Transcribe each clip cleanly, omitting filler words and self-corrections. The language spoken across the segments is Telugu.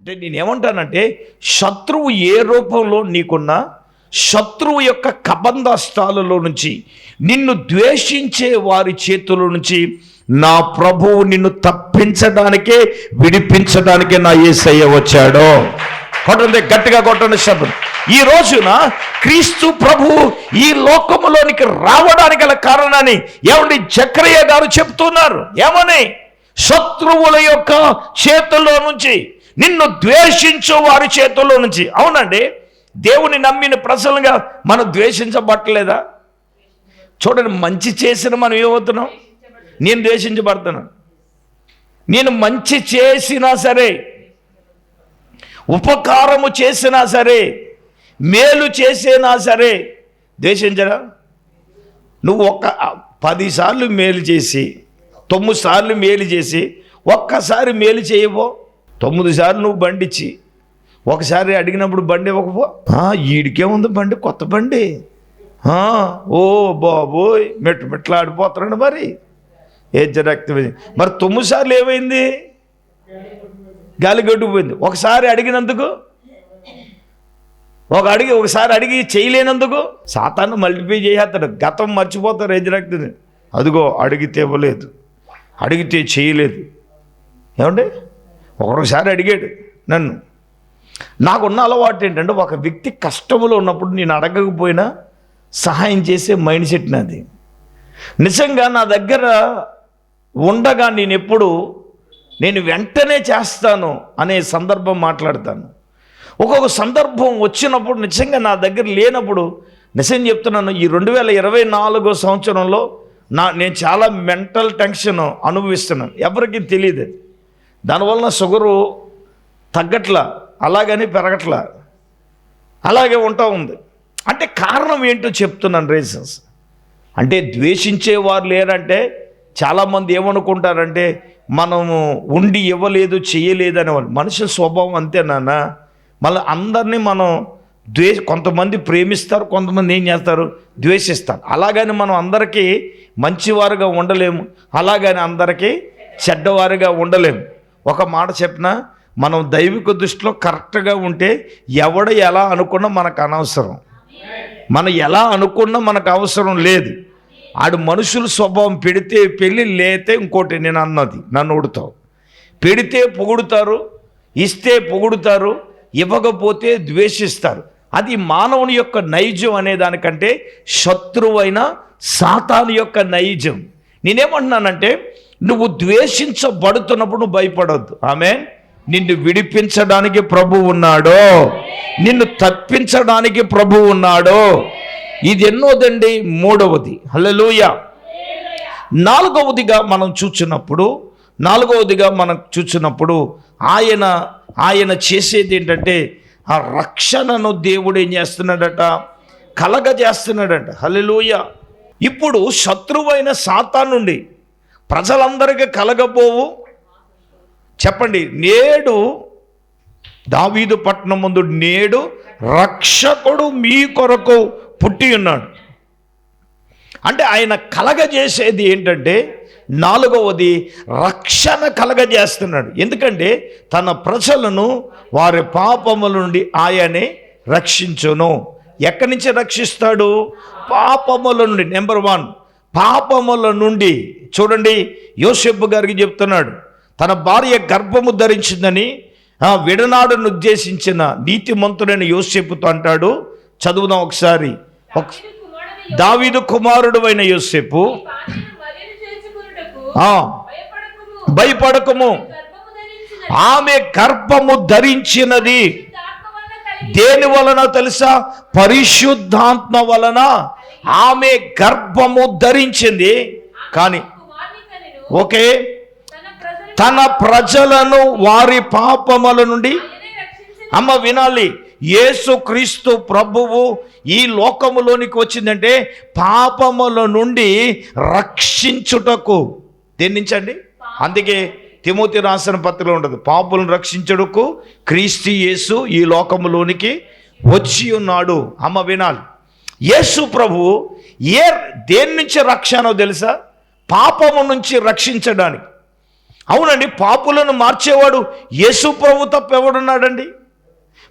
అంటే నేనేమంటానంటే, శత్రువు ఏ రూపంలో నీకున్నా, శత్రువు యొక్క కబంధస్థాలలో నుంచి, నిన్ను ద్వేషించే వారి చేతుల నుంచి నా ప్రభువు నిన్ను తప్పించడానికే, విడిపించడానికే నా యేసయ్య వచ్చాడో. కొట్టండి, గట్టిగా కొట్టండి శబ్దం. ఈ రోజున క్రీస్తు ప్రభు ఈ లోకములోనికి రావడానికి గల కారణాన్ని ఏమండి జకరియా గారు చెప్తున్నారు. ఏమని? శత్రువుల యొక్క చేతుల్లో నుంచి, నిన్ను ద్వేషించు వారి చేతుల్లో నుంచి. అవునండి, దేవుని నమ్మిన ప్రజలుగా మనం ద్వేషించబట్టలేదా? చూడండి, మంచి చేసిన మనం ఏమవుతున్నాం? నేను ద్వేషించబడుతున్నాను. నేను మంచి చేసినా సరే, ఉపకారము చేసినా సరే, మేలు చేసినా సరే ద్వేషించరా? నువ్వు 10 సార్లు మేలు చేసి, 9 సార్లు మేలు చేసి, ఒక్కసారి మేలు చేయబో. 9 సార్లు నువ్వు బండిచ్చి ఒకసారి అడిగినప్పుడు బండి ఇవ్వకపో. ఈడికేముంది బండి, కొత్త బండి. ఓ బాబోయ్, మెట్లాడిపోతున్నాడు. మరి ఏ జరక్తి మరి 9 సార్లు ఏమైంది? గాలి గడ్డుకుపోయింది. ఒకసారి అడిగినందుకు, ఒకసారి అడిగి చేయలేనందుకు సాతాను మల్టిప్లై చేసేస్తాడు. గతం మర్చిపోతారు. ఏం జరక్తుంది? అదిగో అడిగితే ఇవ్వలేదు, అడిగితే చేయలేదు. ఏమండి, ఒకసారి అడిగాడు నన్ను. నాకున్న అలవాటు ఏంటంటే, ఒక వ్యక్తి కష్టంలో ఉన్నప్పుడు నేను అడగకపోయినా సహాయం చేసే మైండ్ సెట్ నాది. నిజంగా నా దగ్గర ఉండగా నేను వెంటనే చేస్తాను అనే సందర్భం మాట్లాడతాను. ఒక్కొక్క సందర్భం వచ్చినప్పుడు, నిజంగా నా దగ్గర లేనప్పుడు, నిజం చెప్తున్నాను, ఈ 2024 సంవత్సరంలో నేను చాలా మెంటల్ టెన్షన్ అనుభవిస్తున్నాను. ఎవరికి తెలియదు. దానివల్ల షుగరు తగ్గట్లా, అలాగని పెరగట్లా, అలాగే ఉంటా ఉంది. అంటే కారణం ఏంటో చెప్తున్నాను, రీజన్స్. అంటే ద్వేషించేవారు లేరంటే చాలామంది ఏమనుకుంటారంటే, మనము ఉండి ఇవ్వలేదు, చేయలేదు అనేవాళ్ళు. మనిషి స్వభావం అంతే నాన్న. మళ్ళీ అందరినీ మనం కొంతమంది ప్రేమిస్తారు, కొంతమంది ఏం చేస్తారు? ద్వేషిస్తారు. అలాగని మనం అందరికీ మంచివారుగా ఉండలేము, అలాగని అందరికీ చెడ్డవారుగా ఉండలేము. ఒక మాట చెప్పినా, మనం దైవిక దృష్టిలో కరెక్ట్గా ఉంటే ఎవడు ఎలా అనుకున్నా మనకు అనవసరం. మనం ఎలా అనుకున్నా మనకు అవసరం లేదు. ఆడు మనుషుల స్వభావం. పెడితే పెళ్ళి, లేతే ఇంకోటి. నేను అన్నది నన్ను ఉడతావు. పెడితే పొగుడుతారు, ఇస్తే పొగుడుతారు, ఇవ్వకపోతే ద్వేషిస్తారు. అది మానవుని యొక్క నైజం అనే దానికంటే శత్రువైన సాతాను యొక్క నైజం. నేనేమంటున్నానంటే, నువ్వు ద్వేషించబడుతున్నప్పుడు నువ్వు భయపడొద్దు. ఆమేన్. నిన్ను విడిపించడానికి ప్రభు ఉన్నాడో, నిన్ను తప్పించడానికి ప్రభు ఉన్నాడో. ఇది ఎన్నోదండి? 3వది. హల్లెలూయా. 4వదిగా మనం చూచినప్పుడు ఆయన చేసేది ఏంటంటే, ఆ రక్షణను దేవుడు ఏం చేస్తున్నాడట? కలగజేస్తున్నాడట. హల్లెలూయా. ఇప్పుడు శత్రువైన సాతాను నుండి ప్రజలందరికీ కలగబోవు. చెప్పండి, నేడు దావీదు పట్టణం ముందు నేడు రక్షకుడు మీ కొరకు పుట్టి ఉన్నాడు. అంటే ఆయన కలగజేసేది ఏంటంటే, 4వది రక్షణ కలగజేస్తున్నాడు. ఎందుకంటే తన ప్రజలను వారి పాపముల నుండి ఆయనే రక్షించును. ఎక్కడి నుంచి రక్షిస్తాడు? పాపముల నుండి. నెంబర్ 1, పాపముల నుండి. చూడండి, యోసేపు గారికి చెప్తున్నాడు, తన భార్య గర్భము ధరించిందని విడనాడును ఉద్దేశించిన నీతిమంతుడైన యోసేపుతో అంటాడు. చదువుదాం ఒకసారి. దావీదు కుమారుడు అయిన యోసేపు, భయపడకము, ఆమె గర్భము ధరించినది దేని వలన తెలుసా? పరిశుద్ధాత్మ వలన ఆమె గర్భము ధరించింది. కానీ ఓకే, తన ప్రజలను వారి పాపముల నుండి. అమ్మ వినాలి, యేసుక్రీస్తు ప్రభువు ఈ లోకములోనికి వచ్చిందంటే పాపముల నుండి రక్షించుటకు. దేని నుంచి అండి? అందుకే తిమోతి రాసిన పత్రికలో ఉండదు, పాపులను రక్షించుటకు క్రీస్తు యేసు ఈ లోకములోనికి వచ్చి ఉన్నాడు. అమ్మ వినాలి, యేసు ప్రభు దేని నుంచి రక్షణో తెలుసా? పాపము నుంచి రక్షించడానికి. అవునండి, పాపులను మార్చేవాడు యేసు ప్రభు తప్ప ఎవడున్నాడండి?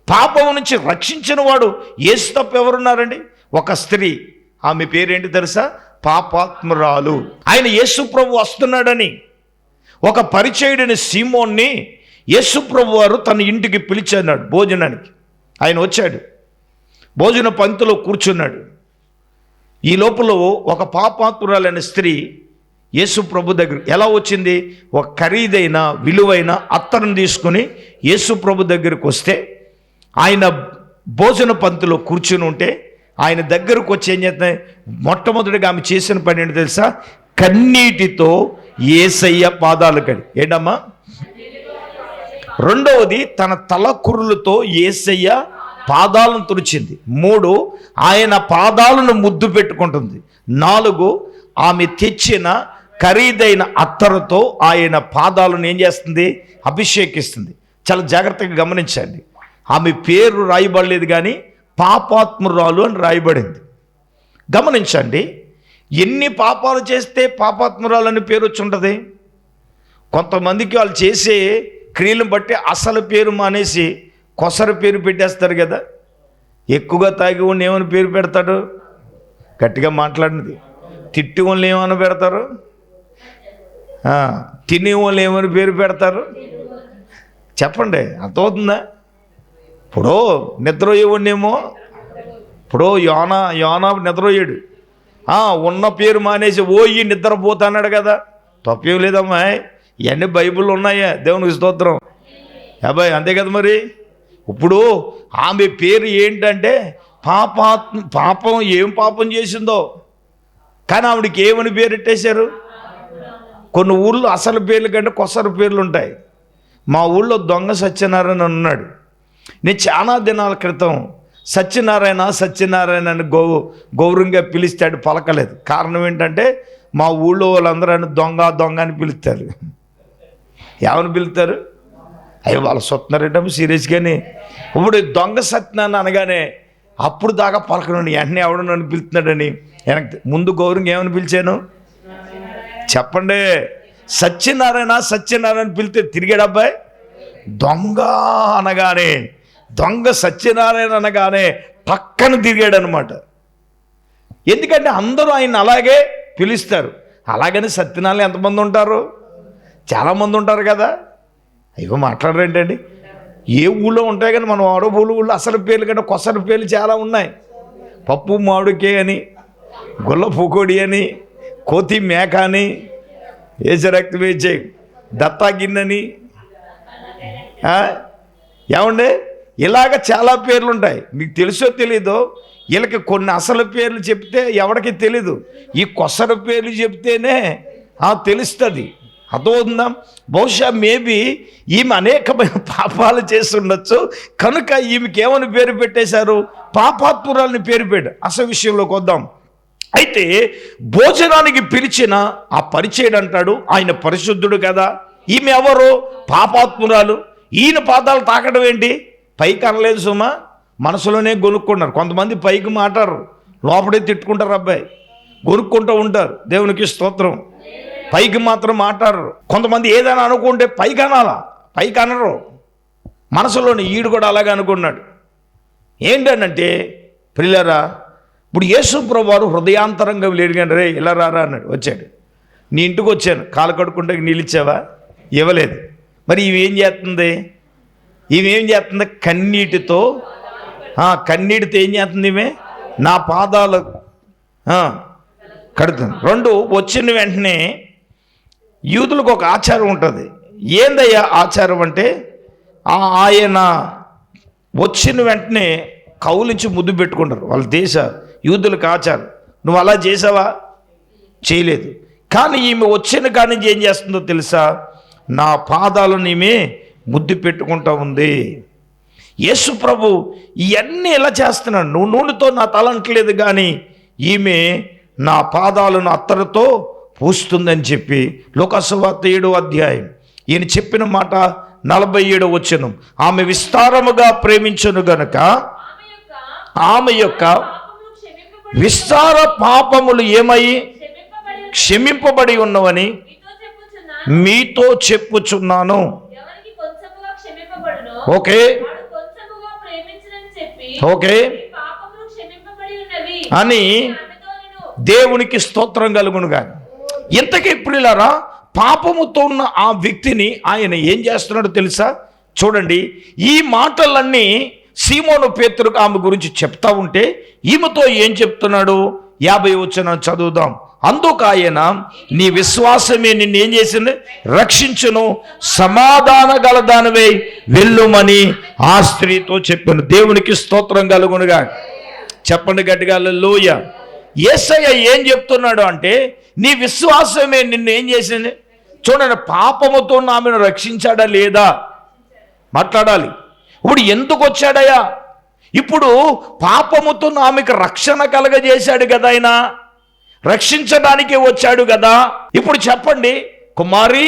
పాపం నుంచి రక్షించిన వాడు యేసు తప్ప ఎవరున్నారండి? ఒక స్త్రీ, ఆమె పేరేంటి తెలుసా? పాపాత్మురాలు. ఆయన యేసు ప్రభు వస్తున్నాడని ఒక పరిచయుడిని సీమోన్ని యేసు ప్రభు వారు తన ఇంటికి పిలిచాడు భోజనానికి. ఆయన వచ్చాడు, భోజన పంక్తిలో కూర్చున్నాడు. ఈ లోపల ఒక పాపాత్మురాలైన స్త్రీ యేసు ప్రభు దగ్గర ఎలా వచ్చింది? ఒక ఖరీదైన విలువైన అత్తరును తీసుకుని యేసు ప్రభు దగ్గరికి వస్తే, ఆయన భోజన పంక్తిలో కూర్చుని ఉంటే ఆయన దగ్గరకు వచ్చి ఏం చేస్తాయి? మొట్టమొదటిగా ఆమె చేసిన పని ఏంటి తెలుసా? కన్నీటితో యేసయ్య పాదాలు కడి. ఏంటమ్మా? రెండవది, తన తలకురులతో యేసయ్య పాదాలను తుడిచింది. 3, ఆయన పాదాలను ముద్దు పెట్టుకుంటుంది. 4, ఆమె తెచ్చిన ఖరీదైన అత్తరుతో ఆయన పాదాలను ఏం చేస్తుంది? అభిషేకిస్తుంది. చాలా జాగ్రత్తగా గమనించండి. ఆమె పేరు రాయబడలేదు, కానీ పాపాత్మురాలు అని రాయబడింది. గమనించండి, ఎన్ని పాపాలు చేస్తే పాపాత్మురాలు అని పేరు వచ్చి ఉంటుంది? కొంతమందికి వాళ్ళు చేసే క్రియలను బట్టి అసలు పేరు మానేసి కొసరు పేరు పెట్టేస్తారు కదా. ఎక్కువగా తాగి ఉన్న ఏమని పేరు పెడతాడు? గట్టిగా మాట్లాడినది. తిట్టి వాళ్ళు ఏమని పెడతారు? తినే వాళ్ళు ఏమని పేరు పెడతారు? చెప్పండి, అర్థమవుతుందా? ఇప్పుడు నిద్రపోయేవాడినేమో, ఇప్పుడు యోనా నిద్రపోయాడు, ఉన్న పేరు మానేసి ఈ నిద్రపోతాన్నాడు కదా. తప్పేం లేదమ్మా, ఇవన్నీ బైబిల్లో ఉన్నాయా? దేవునికి స్తోత్రం. అబ్బాయి, అంతే కదా మరి. ఇప్పుడు ఆమె పేరు ఏంటంటే పాపం ఏం పాపం చేసిందో, కానీ ఆవిడకి ఏమని పేరు పెట్టేశారు? కొన్ని ఊళ్ళో అసలు పేర్లు కంటే కొసరు పేర్లు ఉంటాయి. మా ఊళ్ళో దొంగ సత్యనారాయణ ఉన్నాడు. నేను చాలా దినాల క్రితం సత్యనారాయణ అని గౌరవంగా పిలిస్తాడు, పలకలేదు. కారణం ఏంటంటే మా ఊళ్ళో వాళ్ళందరూ ఆయన దొంగ అని పిలుస్తారు. ఏమని పిలుస్తారు? అయ్యో, వాళ్ళు సొత్తున్నారేటప్పుడు సీరియస్గానే. ఇప్పుడు దొంగ సత్యనారాయణ అనగానే అప్పుడు దాకా పలకనండి, వెంటనే ఎవడు నన్ను పిలుస్తున్నాడని వెనక్కి ముందు గౌరవంగా ఏమని పిలిచాను చెప్పండి? సత్యనారాయణ పిలితే తిరిగాడు అబ్బాయి. దొంగ సత్యనారాయణ అనగానే పక్కన తిరిగాడు అనమాట. ఎందుకంటే అందరూ ఆయన అలాగే పిలుస్తారు. అలాగని సత్యనారాయణ ఎంతమంది ఉంటారు? చాలామంది ఉంటారు కదా. అయ్యో, మాట్లాడరేంటండి? ఏ ఊళ్ళో ఉంటాయి కానీ మనం ఆడో ఊళ్ళో అసలు పేర్లు కంటే కొసరు పేర్లు చాలా ఉన్నాయి. పప్పు మామిడికే అని, గుల్ల పూకోడి అని, కోతి మేక అని, ఏజరక్తి వేచే దత్తా గిన్నెని, ఏమండే ఇలాగ చాలా పేర్లు ఉంటాయి. మీకు తెలుసో తెలీదో, వీళ్ళకి కొన్ని అసలు పేర్లు చెప్తే ఎవరికి తెలీదు. ఈ కొసరు పేర్లు చెప్తేనే తెలుస్తుంది. అర్థమవుతుందా? బహుశా మేబీ ఈమె అనేకమైన పాపాలు చేస్తుండొచ్చు, కనుక ఈమెకి ఏమని పేరు పెట్టేశారు? పాపాత్మురాలని పేరు పెట్టారు. అసలు విషయంలోకి వద్దాం. అయితే భోజనానికి పిలిచిన ఆ పరిచయుడు అంటాడు, ఆయన పరిశుద్ధుడు కదా. ఈమె ఎవరు? పాపాత్మురాలు. ఈయన పాదాలు తాకడం ఏంటి? పైకి అనలేదు సుమా, మనసులోనే గొనుక్కున్నారు. కొంతమంది పైకి మాట్లాడరు, లోపడే తిట్టుకుంటారు. అబ్బాయి గొనుక్కుంటూ ఉంటారు. దేవునికి స్తోత్రం. పైకి మాత్రం మాట్లాడరు. కొంతమంది ఏదైనా అనుకుంటే పైకి అనాలా, పైకి అనరు. మనసులోని ఈడు కూడా అలాగే అనుకున్నాడు. ఏంటనంటే ప్రియులారా, ఇప్పుడు యేసు ప్రభు వారు హృదయాంతరంగా లేడు కానీ రే ఇలా రారా అన్నాడు. వచ్చాడు. నీ ఇంటికి వచ్చాను, కాలు కడుక్కుంటే నీళ్ళు ఇచ్చావా? ఇవ్వలేదు. మరి ఇవేం చేస్తుంది? కన్నీటితో ఏం చేస్తుంది? ఈమె నా పాదాలు కడుతుంది. 2, వచ్చిన వెంటనే యూదులకు ఒక ఆచారం ఉంటుంది. ఏందయ్యా ఆచారం అంటే, ఆయన వచ్చిన వెంటనే కౌలించి ముద్దు పెట్టుకుంటారు. వాళ్ళ దేశ యూదులకు ఆచారం. నువ్వు అలా చేసావా? చేయలేదు. కానీ ఈమె వచ్చిన కాడి నుంచి ఏం చేస్తుందో తెలుసా? నా పాదాలను ఈమె ముద్దు పెట్టుకుంటా ఉంది. యేసు ప్రభు ఇవన్నీ ఎలా చేస్తున్నాడు? నువ్వు నూనెతో నా తల అంటలేదు, కానీ ఈమె నా పాదాలను అత్తరుతో పూస్తుందని చెప్పి లోకాసువార్త 7వ అధ్యాయం ఈయన చెప్పిన మాట 47వ వచనం. ఆమె విస్తారముగా ప్రేమించును గనుక ఆమె యొక్క విస్తార పాపములు ఏమై క్షమింపబడి ఉన్నవని మీతో చెప్పుచున్నాను. ఎవరికి కొంచెముగా క్షమింపబడునో ఓకే, వాడు కొంచెముగా ప్రేమించునని చెప్పి ఓకే నీ పాపములు క్షమింపబడి ఉన్నవి అని ఆమెతో నేను దేవునికి స్తోత్రం కలుగును గాని. ఇంతకీ ప్రియులారా, పాపముతో ఉన్న ఆ వ్యక్తిని ఆయన ఏం చేస్తున్నాడో తెలుసా? చూడండి, ఈ మాటలన్నీ సీమోను పేతురుకు ఆమె గురించి చెప్తా ఉంటే ఈమెతో ఏం చెప్తున్నాడు? 50 వచనం చదువుదాం. అందుకు ఆయన, నీ విశ్వాసమే నిన్ను ఏం చేసింది? రక్షించును, సమాధాన గలదానివై వెళ్ళుమని ఆ స్త్రీతో చెప్పాను. దేవునికి స్తోత్రం కలుగునుగా. చెప్పండి గట్టిగా హల్లెలూయా. యేసయ్య ఏం చెప్తున్నాడు అంటే, నీ విశ్వాసమే నిన్ను ఏం చేసింది? చూడండి, పాపముతో ఆమెను రక్షించాడా లేదా మాట్లాడాలి. ఇప్పుడు ఎందుకు వచ్చాడయ్యా? ఇప్పుడు పాపముతో ఆమెకు రక్షణ కలగజేశాడు కదా, ఆయన రక్షించడానికి వచ్చాడు కదా. ఇప్పుడు చెప్పండి, కుమారి,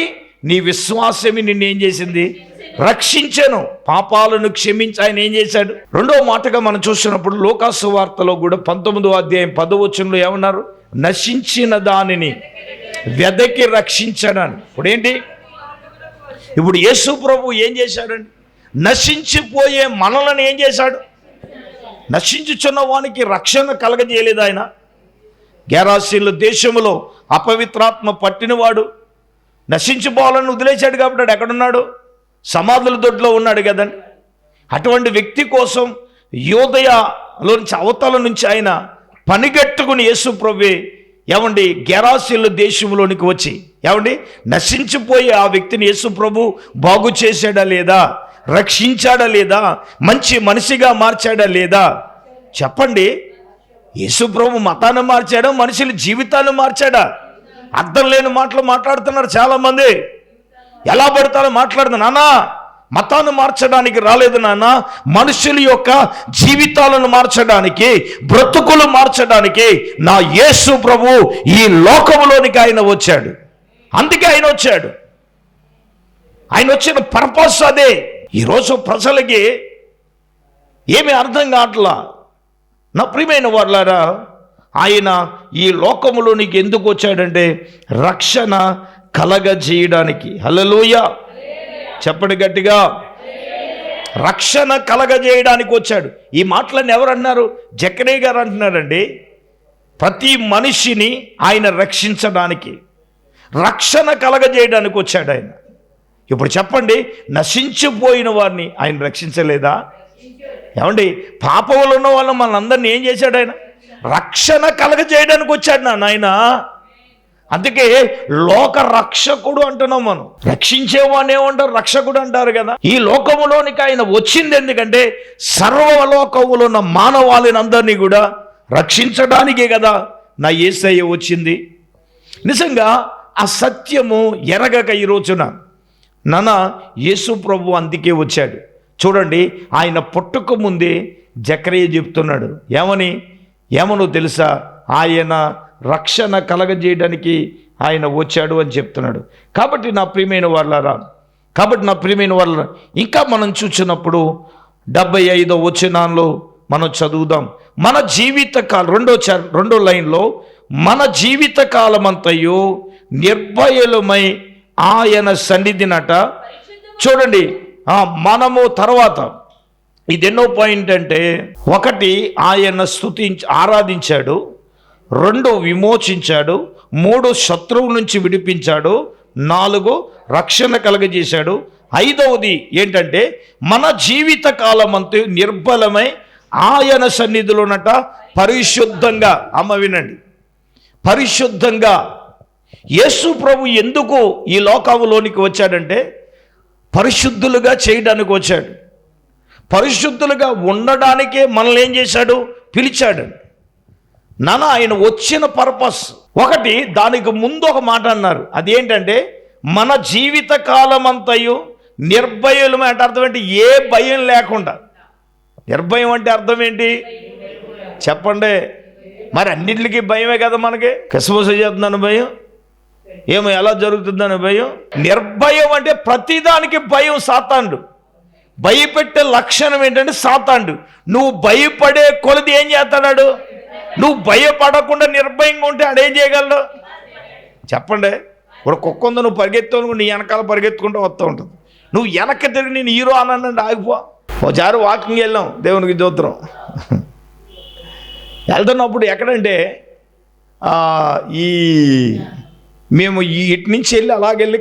నీ విశ్వాసమే నిన్ను ఏం చేసింది? రక్షించెను, పాపాలను క్షమించి ఆయన ఏం చేశాడు? రెండవ మాటగా మనం చూసినప్పుడు లూకాసు వార్తలో కూడా 19వ అధ్యాయం 10వ వచనంలో ఏమన్నారు? నశించిన దానిని వెదకి రక్షించడాన్ని. ఇప్పుడు ఏంటి? ఇప్పుడు యేసు ప్రభు ఏం చేశాడండి? నశించిపోయే మనలను ఏం చేశాడు? నశించుచున్న వానికి రక్షణ కలగజేయలేదు ఆయన. గెరాసీన్ల దేశంలో అపవిత్రాత్మ పట్టినవాడు నశించిపోవాలని వదిలేశాడు కాబట్టి ఎక్కడున్నాడు? సమాధుల దొడ్లో ఉన్నాడు కదండి. అటువంటి వ్యక్తి కోసం యోదయలో నుంచి అవతల నుంచి ఆయన పనిగట్టుకుని యేసు ప్రభువే ఏమండి గెరాసీన్ల దేశంలోనికి వచ్చి ఏమండి నశించిపోయే ఆ వ్యక్తిని యేసు ప్రభు బాగు చేశాడా లేదా? రక్షించాడా లేదా? మంచి మనిషిగా మార్చాడా లేదా? చెప్పండి. యేసు ప్రభు మతాన్ని మార్చాడా? మనుషుల జీవితాన్ని మార్చాడా? అర్థం లేని మాటలు మాట్లాడుతున్నారు చాలామంది. ఎలా పడతారో మాట్లాడుతున్నా. నాన్న, మతాన్ని మార్చడానికి రాలేదు నాన్న, మనుషుల యొక్క జీవితాలను మార్చడానికి, బ్రతుకులు మార్చడానికి నా యేసు ప్రభు ఈ లోకములోనికి ఆయన వచ్చాడు. అందుకే ఆయన వచ్చాడు. ఆయన వచ్చిన పర్పస్ అదే. ఈరోజు ప్రజలకి ఏమీ అర్థం కావట్లా. నా ప్రియమైన వాళ్ళారా, ఆయన ఈ లోకములోనికి ఎందుకు వచ్చాడంటే రక్షణ కలగజేయడానికి. హల్లెలూయా, చెప్పండి గట్టిగా. రక్షణ కలగజేయడానికి వచ్చాడు. ఈ మాటలన్నీ ఎవరు అన్నారు? జకరియా గారు అంటున్నారండి. ప్రతి మనిషిని ఆయన రక్షించడానికి, రక్షణ కలగజేయడానికి వచ్చాడు ఆయన. ఇప్పుడు చెప్పండి, నశించిపోయిన వారిని ఆయన రక్షించలేదా? ఏమండి, పాపంలో ఉన్న వాళ్ళని మనందరినీ ఏం చేశాడు ఆయన? రక్షణ కలగజేయడానికి వచ్చాడు నాయన. అందుకే లోక రక్షకుడు అంటున్నాం మనం. రక్షించేవాడిని ఏమంటారు? రక్షకుడు అంటారు కదా. ఈ లోకములోనికి ఆయన వచ్చింది ఎందుకంటే సర్వలోకములో ఉన్న మానవాళిని అందరినీ కూడా రక్షించడానికే కదా నా యేసయ్య వచ్చింది. నిజంగా ఆ సత్యము ఎరగక ఈ రోజున నాన్న యేసు ప్రభు అందుకే వచ్చాడు. చూడండి, ఆయన పుట్టక ముందే జకరియా చెప్తున్నాడు. ఏమనో తెలుసా? ఆయన రక్షణ కలగజేయడానికి ఆయన వచ్చాడు అని చెప్తున్నాడు. కాబట్టి నా ప్రియమైన వాళ్ళారా, ఇంకా మనం చూసినప్పుడు 75వ వచనంలో మనం చదువుదాం. మన జీవితకాలం రెండో లైన్లో, మన జీవితకాలమంతయు నిర్భయులమై ఆయన సన్నిధినట. చూడండి, మనము తర్వాత ఇది ఎన్నో పాయింట్ అంటే, 1 ఆయన ఆరాధించాడు, 2 విమోచించాడు, 3 శత్రువు నుంచి విడిపించాడు, 4 రక్షణ కలగజేశాడు, 5వది ఏంటంటే మన జీవిత కాలమంతా నిర్బలమై ఆయన సన్నిధిలోనట పరిశుద్ధంగా. అమ్మ వినండి, పరిశుద్ధంగా. యేసు ప్రభు ఎందుకు ఈ లోకములోనికి వచ్చాడంటే పరిశుద్ధులుగా చేయడానికి వచ్చాడు. పరిశుద్ధులుగా ఉండడానికే మనల్ని ఏం చేశాడు? పిలిచాడు. నాన్న, ఆయన వచ్చిన పర్పస్ 1, దానికి ముందు ఒక మాట అన్నారు. అదేంటంటే మన జీవిత కాలమంతయు నిర్భయులమే. అంటే అర్థం ఏంటి? ఏ భయం లేకుండా. నిర్భయం అంటే అర్థం ఏంటి చెప్పండి? మరి అన్నింటికి భయమే కదా మనకి. క్రిస్మస్ చేస్తున్నాను భయం, ఏమో ఎలా జరుగుతుందని భయం. నిర్భయం అంటే ప్రతిదానికి భయం. సాతానుడు భయపెట్టే లక్షణం ఏంటంటే సాతానుడు. నువ్వు భయపడే కొలది ఏం చేస్తాడు? నువ్వు భయపడకుండా నిర్భయంగా ఉంటే ఆడేం చేయగలడు చెప్పండి? ఇప్పుడు కుక్క ఉందో నువ్వు పరిగెత్తావు, నీ వెనకాల పరిగెత్తుకుంటూ వస్తూ ఉంటుంది. నువ్వు వెనక్కి తిరిగి నేను హీరో అన్నానండి ఆగిపో. ఒకసారి వాకింగ్ వెళ్ళాం, దేవునికి స్తోత్రం. వెళ్తున్నప్పుడు ఎక్కడంటే ఈ మేము ఇటు నుంచి వెళ్ళి అలాగెళ్ళి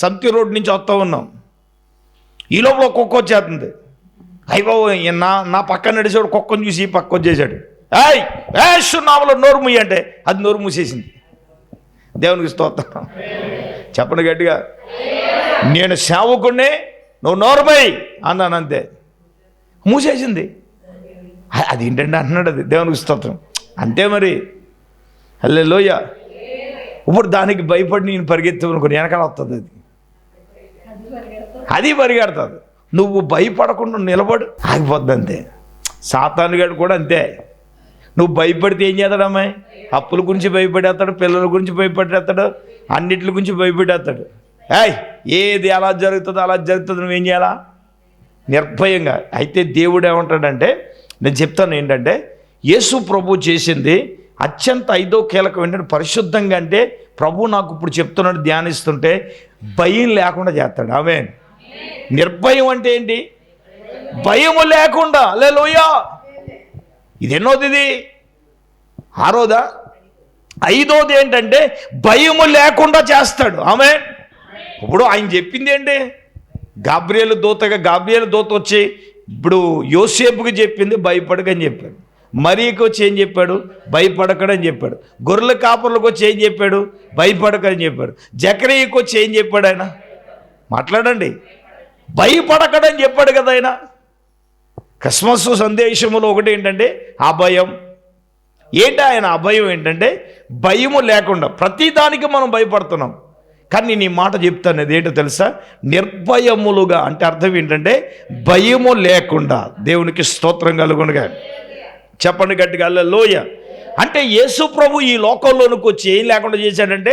సంతి రోడ్ నుంచి వస్తూ ఉన్నాం. ఈ లోపల కుక్క వచ్చేస్తుంది. అయ్యబాబు నా పక్కన నడిచాడు, కుక్కను చూసి ఈ పక్క వచ్చేసాడు. నామలో నోరు మూయి అంటే అది నోరు మూసేసింది. దేవునికి స్తోత్రం. చెప్పండి గట్టిగా. నేను సేవకుడిని, నువ్వు నోరుమై అన్నాను, అంతే, మూసేసింది. అదేంటంటే అంటున్నాడు, అది దేవునికి స్తోత్రం. అంతే మరి. హల్లెలూయా. ఇప్పుడు దానికి భయపడి నేను పరిగెత్తుకుని వెనకాల వస్తుంది, అది పరిగెడుతుంది. నువ్వు భయపడకుండా నిలబడు, ఆగిపోద్ది, అంతే. సాతానుగాడు కూడా అంతే. నువ్వు భయపడితే ఏం చేస్తాడమ్మా? అప్పుల గురించి భయపడేస్తాడు, పిల్లల గురించి భయపడేస్తాడు, అన్నిటి గురించి భయపడేస్తాడు. ఏది ఎలా జరుగుతుందో అలా జరుగుతుంది, నువ్వేం చేయాలా? నిర్భయంగా. అయితే దేవుడు ఏమంటాడంటే, నేను చెప్తాను ఏంటంటే, యేసు ప్రభు చేసింది అత్యంత 5వ కీలకం ఏంటంటే, పరిశుద్ధంగా. అంటే ప్రభు నాకు ఇప్పుడు చెప్తున్నాడు, ధ్యానిస్తుంటే భయం లేకుండా చేస్తాడు. ఆమేన్. నిర్భయం అంటే ఏంటి? భయము లేకుండా. హల్లెలూయా. ఇది ఎన్నోది? ఇది 6దా? 5వది ఏంటంటే భయము లేకుండా చేస్తాడు. ఆమేన్. ఇప్పుడు ఆయన చెప్పింది ఏంటి? గాబ్రియేలు దూత వచ్చి ఇప్పుడు యోసేపుకి చెప్పింది భయపడకని చెప్పాడు. మరియకి వచ్చి ఏం చెప్పాడు? భయపడకడని చెప్పాడు. గొర్రెల కాపర్లకు వచ్చి ఏం చెప్పాడు? భయపడకని చెప్పాడు. జకరీయాకు వచ్చి ఏం చెప్పాడు ఆయన? మాట్లాడండి. భయపడకడని చెప్పాడు కదా ఆయన. క్రిస్మస్ సందేశములో ఒకటి ఏంటంటే అభయం. ఏంటి ఆయన అభయం? ఏంటంటే భయము లేకుండా. ప్రతిదానికి మనం భయపడుతున్నాం, కానీ నీ మాట చెప్తాను, అదేంటో తెలుసా? నిర్భయములుగా. అంటే అర్థం ఏంటంటే భయము లేకుండా. దేవునికి స్తోత్రం కలుగునుగా. చెప్పండి గట్టిగా హల్లెలూయా. అంటే యేసు ప్రభు ఈ లోకంలోనికి వచ్చి ఏం లేకుండా చేశాడంటే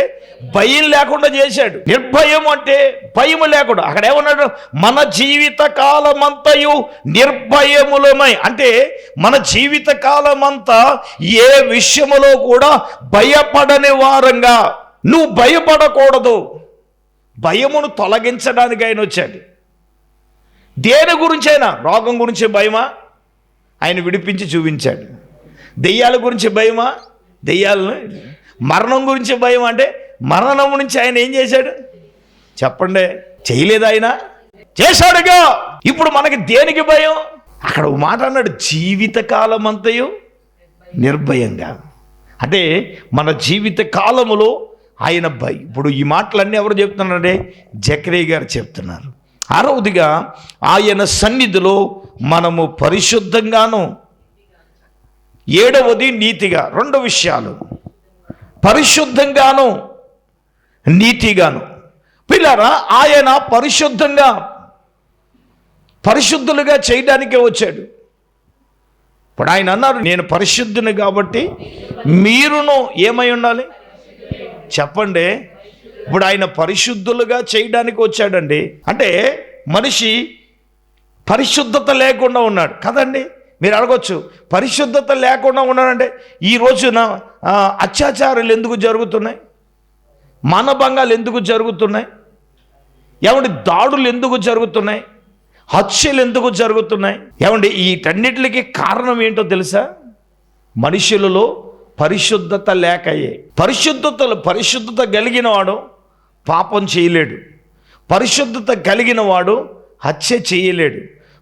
భయం లేకుండా చేశాడు. నిర్భయం అంటే భయము లేకుండా. అక్కడ ఏమన్నాడు? మన జీవిత కాలమంతయు నిర్భయములమై. అంటే మన జీవిత కాలమంతా ఏ విషయములో కూడా భయపడని వారంగా. నువ్వు భయపడకూడదు. భయమును తొలగించడానికి ఆయన వచ్చాడు. దేని గురించైనా, రోగం గురించి భయమా? ఆయన విడిపించి చూపించాడు. దెయ్యాల గురించి భయమా? దెయ్యాలను. మరణం గురించి భయం అంటే మరణం నుంచి ఆయన ఏం చేశాడు? చెప్పండి. చేయలేదు ఆయన? చేశాడుగా. ఇప్పుడు మనకి దేనికి భయం? అక్కడ ఒక మాట అన్నాడు, జీవితకాలం అంతయు నిర్భయంగా. అంటే మన జీవిత కాలములో ఆయన భయం. ఇప్పుడు ఈ మాటలన్నీ ఎవరు చెప్తున్నారంటే జకరియా గారు చెప్తున్నారు. 6వదిగా ఆయన సన్నిధిలో మనము పరిశుద్ధంగాను. 7వది నీతిగా. 2 విషయాలు, పరిశుద్ధంగాను నీతిగాను. పిల్లరా, ఆయన పరిశుద్ధులుగా చేయడానికే వచ్చాడు. ఇప్పుడు ఆయన అన్నారు, నేను పరిశుద్ధుని కాబట్టి మీరును ఏమై ఉండాలి? చెప్పండి. ఇప్పుడు ఆయన పరిశుద్ధులుగా చేయడానికి వచ్చాడండి. అంటే మనిషి పరిశుద్ధత లేకుండా ఉన్నాడు కదండి. మీరు అడగొచ్చు, పరిశుద్ధత లేకుండా ఉన్నాడంటే ఈ రోజున అత్యాచారాలు ఎందుకు జరుగుతున్నాయి? మానభంగాలు ఎందుకు జరుగుతున్నాయి? ఏమండి దాడులు ఎందుకు జరుగుతున్నాయి? హత్యలు ఎందుకు జరుగుతున్నాయి? ఏమండి వీటన్నిటికి కారణం ఏంటో తెలుసా? మనుషులలో పరిశుద్ధత లేకయే. పరిశుద్ధత కలిగిన వాడు పాపం చేయలేడు. పరిశుద్ధత కలిగిన వాడు హత్య చేయలేడు.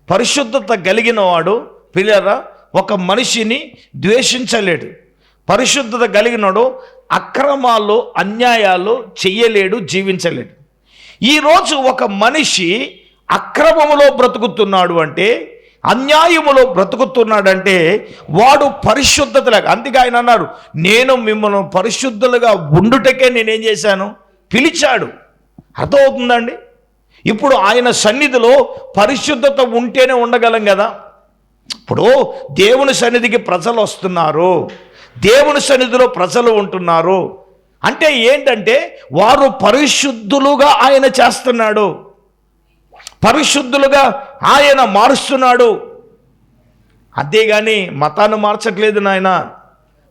పరిశుద్ధత కలిగిన వాడు పిల్లరా ఒక మనిషిని ద్వేషించలేడు. పరిశుద్ధత కలిగినవాడు అక్రమాలు అన్యాయాలు చెయ్యలేడు, జీవించలేడు. ఈరోజు ఒక మనిషి అక్రమములో బ్రతుకుతున్నాడు అంటే, అన్యాయములో బ్రతుకుతున్నాడంటే వాడు పరిశుద్ధత లేక. అందుకే ఆయన అన్నారు, నేను మిమ్మల్ని పరిశుద్ధులుగా ఉండుటకే నేనేం చేశాను? పిలిచాడు. అర్థమవుతుందండి? ఇప్పుడు ఆయన సన్నిధిలో పరిశుద్ధత ఉంటేనే ఉండగలం కదా. ఇప్పుడు దేవుని సన్నిధికి ప్రజలు వస్తున్నారు, దేవుని సన్నిధిలో ప్రజలు ఉంటున్నారు అంటే ఏంటంటే వారు పరిశుద్ధులుగా ఆయన చేస్తున్నాడు, పరిశుద్ధులుగా ఆయన మారుస్తున్నాడు. అంతేగాని మతాన్ని మార్చట్లేదు నాయన.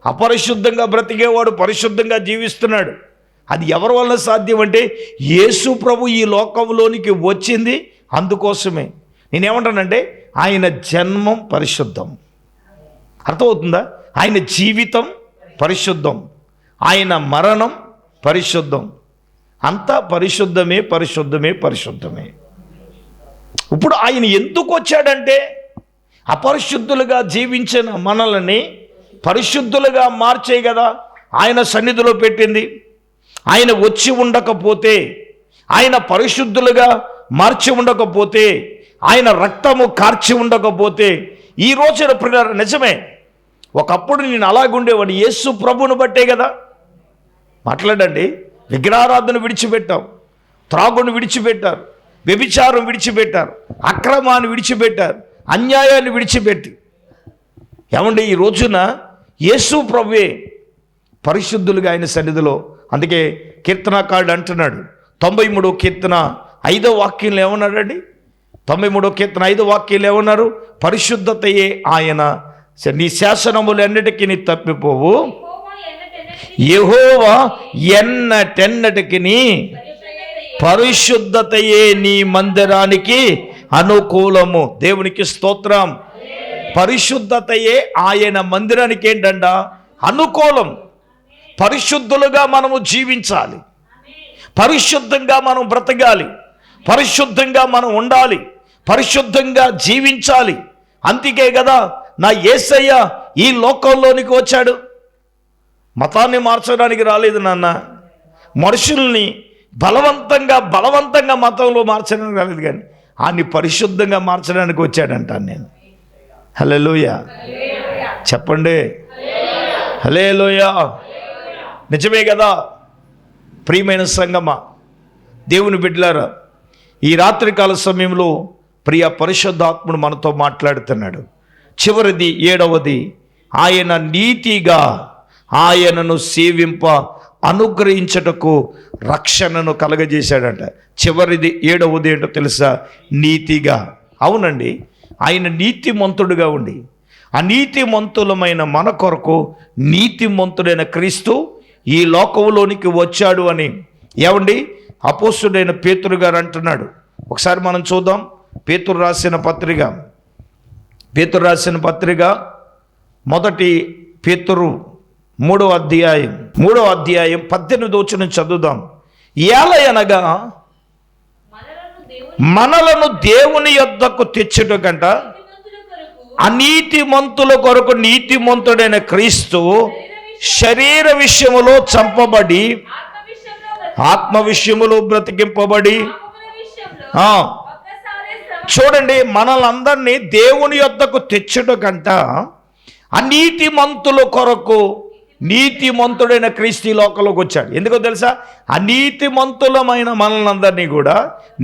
అపరిశుద్ధంగా బ్రతికేవాడు పరిశుద్ధంగా జీవిస్తున్నాడు. అది ఎవరి వల్ల సాధ్యం అంటే యేసు ప్రభు ఈ లోకంలోనికి వచ్చింది అందుకోసమే. నేనేమంటానంటే ఆయన జన్మం పరిశుద్ధం, అర్థమవుతుందా? ఆయన జీవితం పరిశుద్ధం, ఆయన మరణం పరిశుద్ధం, అంతా పరిశుద్ధమే పరిశుద్ధమే పరిశుద్ధమే. ఇప్పుడు ఆయన ఎందుకు వచ్చాడంటే అపరిశుద్ధులుగా జీవించిన మనల్ని పరిశుద్ధులుగా మార్చే కదా ఆయన సన్నిధిలో పెట్టింది. ఆయన వచ్చి ఉండకపోతే, ఆయన పరిశుద్ధులుగా మార్చి ఉండకపోతే, ఆయన రక్తము కార్చి ఉండకపోతే ఈ రోజున ప్రియులారా నిజమే, ఒకప్పుడు నేను అలాగుండేవాడు యేసు ప్రభువును బట్టే కదా. మాట్లాడండి, విగ్రహారాధన విడిచిపెట్టాం, త్రాగును విడిచిపెట్టారు, వ్యభిచారం విడిచిపెట్టారు, అక్రమాన్ని విడిచిపెట్టారు, అన్యాయాన్ని విడిచిపెట్టి ఏమండి ఈ రోజున యేసు ప్రభువే పరిశుద్ధులుగా ఆయన సన్నిధిలో. అందుకే కీర్తనాకారుడు అంటున్నాడు 93వ కీర్తన 5వ వాక్యంలో ఏమన్నాడండి? 93వ కీర్తన 5వ వాక్యంలో ఏమన్నారు? పరిశుద్ధతయే ఆయన, నీ శాసనములన్నిటికీ నీ తప్పిపోవు, యెహోవా ఎన్నటెన్నటికి పరిశుద్ధతయే నీ మందిరానికి అనుకూలము. దేవునికి స్తోత్రం. పరిశుద్ధతయే ఆయన మందిరానికి ఏంటంట? అనుకూలం. పరిశుద్ధులుగా మనము జీవించాలి, పరిశుద్ధంగా మనం బ్రతకాలి, పరిశుద్ధంగా మనం ఉండాలి, పరిశుద్ధంగా జీవించాలి. అందుకే కదా నా యేసయ్య ఈ లోకంలోనికి వచ్చాడు. మతాన్ని మార్చడానికి రాలేదు నాన్న, మనుషుల్ని బలవంతంగా మతంలో మార్చడానికి రాలేదు, కానీ ఆయన్ని పరిశుద్ధంగా మార్చడానికి వచ్చాడంటాను నేను. హల్లెలూయా చెప్పండి, హల్లెలూయా. నిజమే కదా ప్రియమైన సంగమా, దేవుని బిడ్డలారా, ఈ రాత్రికాల సమయంలో ప్రియ పరిశుద్ధాత్ముడు మనతో మాట్లాడుతున్నాడు. చివరిది 7వది, ఆయన నీతిగా ఆయనను సేవింప అనుగ్రహించటకు రక్షణను కలగజేశాడంట. చివరిది 7వది ఏంటో తెలుసా? నీతిగా. అవునండి, ఆయన నీతిమంతుడుగా ఉండి అనీతిమంతులమైన మన కొరకు నీతిమంతుడైన క్రీస్తు ఈ లోకంలోనికి వచ్చాడు అని ఏమండి అపోస్తుడైన పేతురు గారు అంటున్నాడు. ఒకసారి మనం చూద్దాం. పేతురు రాసిన పత్రిక మొదటి పేతురు 3వ అధ్యాయం 18వ వచనం చదువుదాం. ఏలయనగా మనలను దేవుని యొద్దకు తెచ్చుట కంట అనీతిమంతుల కొరకు నీతిమంతుడైన క్రీస్తు శరీర విషయములో చంపబడి ఆత్మ విషయములో బ్రతికింపబడి. చూడండి, మనలందరినీ దేవుని యొద్దకు తెచ్చుట కంట అనీతిమంతుల కొరకు నీతిమంతుడైన క్రీస్తు ఈ లోకంలోకి వచ్చాడు. ఎందుకో తెలుసా? అనీతిమంతులమైన మనల్ని కూడా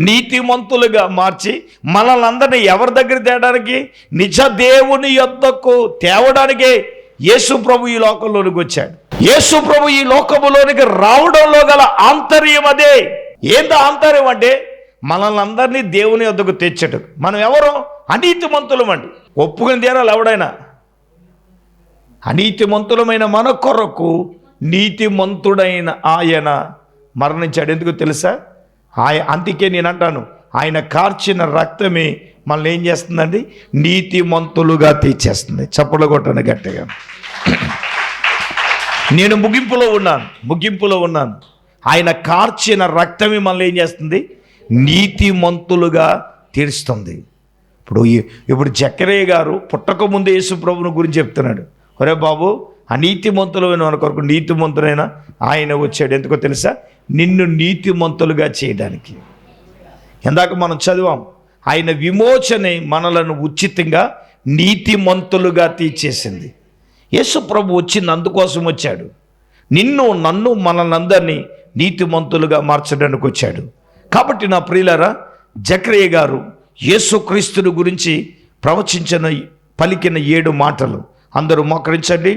నీతిమంతులుగా మార్చి మనల్ని ఎవరి దగ్గర తేవడానికి? నిజ దేవుని యొద్దకు తేవడానికే యేసు ప్రభు ఈ లోకంలోనికి వచ్చాడు. యేసు ప్రభు ఈ లోకములోనికి రావడంలో గల ఆంతర్యం అదే. ఏందో ఆంతర్యం అంటే మనల్ని దేవుని యొద్దకు తెచ్చటం. మనం ఎవరు? అనీతిమంతులం అండి. ఒప్పుకుని తీరాలి ఎవడైనా. అనీతిమంతులమైన మన కొరకు నీతిమంతుడైన ఆయన మరణించాడు. ఎందుకు తెలుసా? అందుకే నేను అంటాను, ఆయన కార్చిన రక్తమే మనల్ని ఏం చేస్తుందండి? నీతిమంతులుగా తీర్చేస్తుంది. చప్పట్లు కొట్టండి గట్టిగా. నేను ముగింపులో ఉన్నాను. ఆయన కార్చిన రక్తమే మనల్ని ఏం చేస్తుంది? నీతిమంతులుగా తీరుస్తుంది. ఇప్పుడు జకరియా గారు పుట్టక ముందు యేసు ప్రభువుని గురించి చెప్తున్నాడు. ఒరే బాబు, అనీతిమంతులైన మన కొరకు నీతిమంతులైన ఆయన వచ్చాడు. ఎందుకో తెలుసా? నిన్ను నీతిమంతులుగా చేయడానికి. ఇందాక మనం చదివాం, ఆయన విమోచనే మనలను ఉచితంగా నీతిమంతులుగా తీర్చేసింది. యేసు ప్రభు వచ్చింది అందుకోసం వచ్చాడు. నన్ను మనల్ని నీతిమంతులుగా మార్చడానికి వచ్చాడు. కాబట్టి నా ప్రియులారా, జకరియా గారు యేసుక్రీస్తుని గురించి పలికిన 7 మాటలు అందరూ మోకరించండి,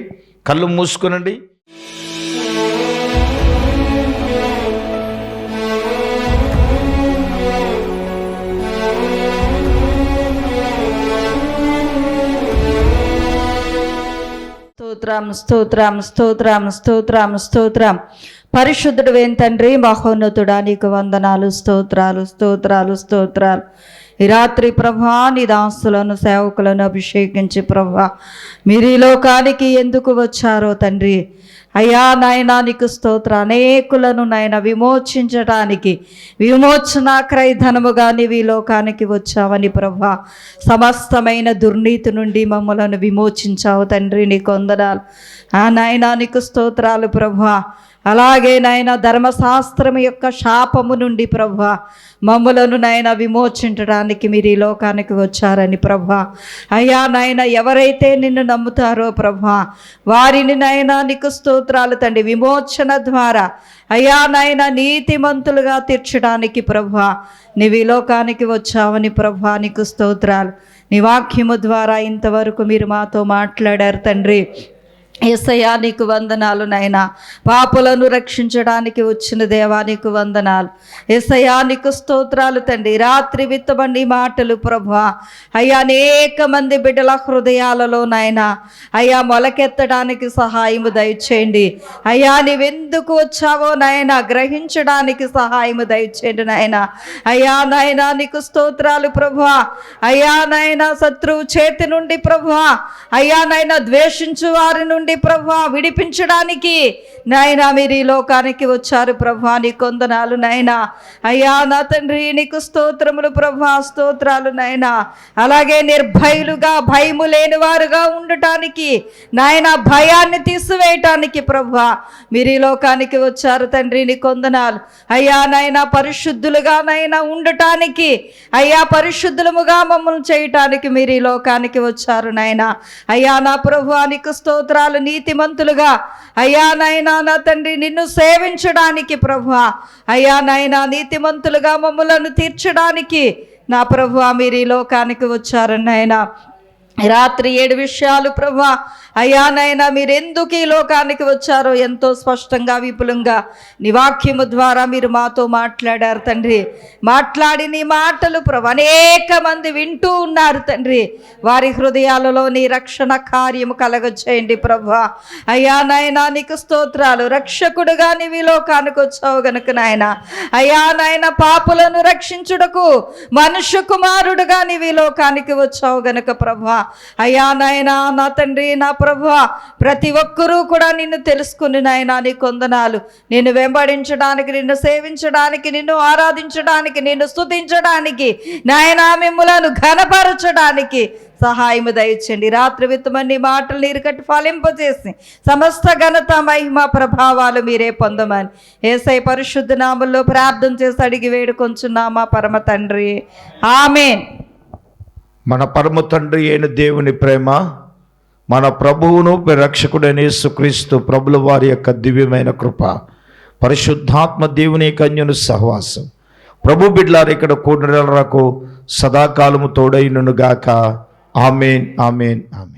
కళ్ళు మూసుకునండి. స్తోత్రం స్తోత్రం స్తోత్రం స్తోత్రం స్తోత్రం. పరిశుద్ధుడు వేం తండ్రి, మహోన్నతుడా, నీకు వందనాలు, స్తోత్రాలు స్తోత్రాలు స్తోత్రాలు. ఈ రాత్రి ప్రభా నీ దాసులను సేవకులను అభిషేకించి ప్రభా మీరు ఈ లోకానికి ఎందుకు వచ్చారో తండ్రి అయ్యా నాయనా నీకు స్తోత్ర. అనేకులను నాయన విమోచించడానికి విమోచన క్రయధనముగా నీవు ఈ లోకానికి వచ్చావని ప్రభా సమస్తమైన దుర్నీతి నుండి మమ్మలను విమోచించావు తండ్రి, నీకు వందనాలు. నాయనా నీకు స్తోత్రాలు ప్రభా. అలాగే నాయన ధర్మశాస్త్రం యొక్క శాపము నుండి ప్రభా మమ్ములను నాయన విమోచించడానికి మీరు ఈ లోకానికి వచ్చారని ప్రభా అయ్యా నాయన ఎవరైతే నిన్ను నమ్ముతారో ప్రభా వారిని నాయన నీకు స్తోత్రాలు తండ్రి విమోచన ద్వారా అయ్యా నాయన నీతిమంతులుగా తీర్చడానికి ప్రభా నీవు ఈ లోకానికి వచ్చావని ప్రభా నీకు స్తోత్రాలు. నీ వాక్యము ద్వారా ఇంతవరకు మీరు మాతో మాట్లాడారు తండ్రి. యేసయ్యా నీకు వందనాలు నాయనా. పాపులను రక్షించడానికి వచ్చిన దేవా నీకు వందనాలు. యేసయ్యా నీకు స్తోత్రాలు తండ్రి. రాత్రి విత్తబడి మాటలు ప్రభా అయ్యా అనేక మంది బిడ్డల హృదయాలలో నాయనా అయ్యా మొలకెత్తడానికి సహాయము దయచేయండి అయ్యా. నీవెందుకు వచ్చావో నాయనా గ్రహించడానికి సహాయము దయచేయండి నాయనా. అయ్యా నాయనా నీకు స్తోత్రాలు ప్రభా. అయ్యా నాయనా శత్రువు చేతి నుండి ప్రభా అయ్యా నాయనా ద్వేషించు వారి నుండి ప్రభా విడిపించడానికి నాయనా మీరు ఈ లోకానికి వచ్చారు ప్రభా నీకు వందనాలు నాయనా. అయ్యా నా తండ్రి నీకు స్తోత్రములు ప్రభా స్తోత్రాలు నాయనా. అలాగే నిర్భయులుగా భయము లేని వారుగా ఉండటానికి నాయనా భయాన్ని తీసివేయటానికి ప్రభా మీరు ఈ లోకానికి వచ్చారు తండ్రి నీకు వందనాలు. అయ్యా నాయనా పరిశుద్ధులుగా నాయనా ఉండటానికి అయ్యా పరిశుద్ధులముగా మమ్మల్ని చేయటానికి మీరు ఈ లోకానికి వచ్చారు నాయనా. అయ్యా నా ప్రభువా నీకు స్తోత్రాలు. నీతిమంతులుగా అయ్యా నాయనా నా తండ్రి నిన్ను సేవించడానికి ప్రభువా అయ్యా నాయనా నీతిమంతులుగా మమ్మలను తీర్చడానికి నా ప్రభువా మీరు ఈ లోకానికి వచ్చారు నాయనా. రాత్రి 7 విషయాలు ప్రభా అయ్యా నాయనా మీరు ఎందుకు ఈ లోకానికి వచ్చారో ఎంతో స్పష్టంగా విపులంగా నీ వాక్యము ద్వారా మీరు మాతో మాట్లాడారు తండ్రి. మాట్లాడి నీ మాటలు ప్రభు అనేక మంది వింటూ ఉన్నారు తండ్రి. వారి హృదయాలలో నీ రక్షణ కార్యము కలగచేయండి ప్రభా అయ్యా నాయనా నీకు స్తోత్రాలు. రక్షకుడుగా నీవు ఈ లోకానికి వచ్చావు గనుక నాయన అయ్యా నాయన పాపులను రక్షించుటకు మనుష్య కుమారుడుగా నీవు ఈ లోకానికి వచ్చావు గనుక ప్రభా అయ్యా నాయనా నా తండ్రి నా ప్రభువా ప్రతి ఒక్కరూ కూడా నిన్ను తెలుసుకుని నాయనా నీకు వందనాలు. నిన్ను వెంబడించడానికి నిన్ను సేవించడానికి నిన్ను ఆరాధించడానికి నిన్ను స్తుతించడానికి నాయనా మిమ్ములను ఘనపరచడానికి సహాయము దయచండి. రాత్రి విత్తమని మాటలు నీరు కట్టి ఫలింపజేసి సమస్త ఘనత మహిమ ప్రభావాలు మీరే పొందమని యేసయ్య పరిశుద్ధ నామములో ప్రార్థన చేసి అడిగి వేడుకొంచున్నామా పరమ తండ్రి, ఆమేన్. మన పరమ తండ్రి అయిన దేవుని ప్రేమ, మన ప్రభువును రక్షకుడైన యేసుక్రీస్తు ప్రభుల వారి యొక్క దివ్యమైన కృప, పరిశుద్ధాత్మ దేవుని కన్యను సహవాసం ప్రభు బిడ్డలారు ఇక్కడ కూడినలకు సదాకాలము తోడైనను గాక. ఆమేన్ ఆమేన్ ఆమేన్.